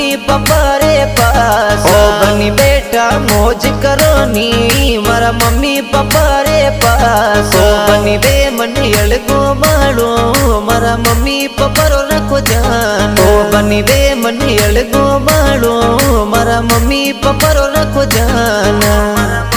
Mummy papa रे पास ओ बनी बेटा मौज करो नी मारा मम्मी पापा रे पास ओ बनी बे मन अलगो मारो मारा मम्मी पापा रो रखो जान ओ बनी बे मन अलगो मारो मारा मम्मी पापा रो रखो जान।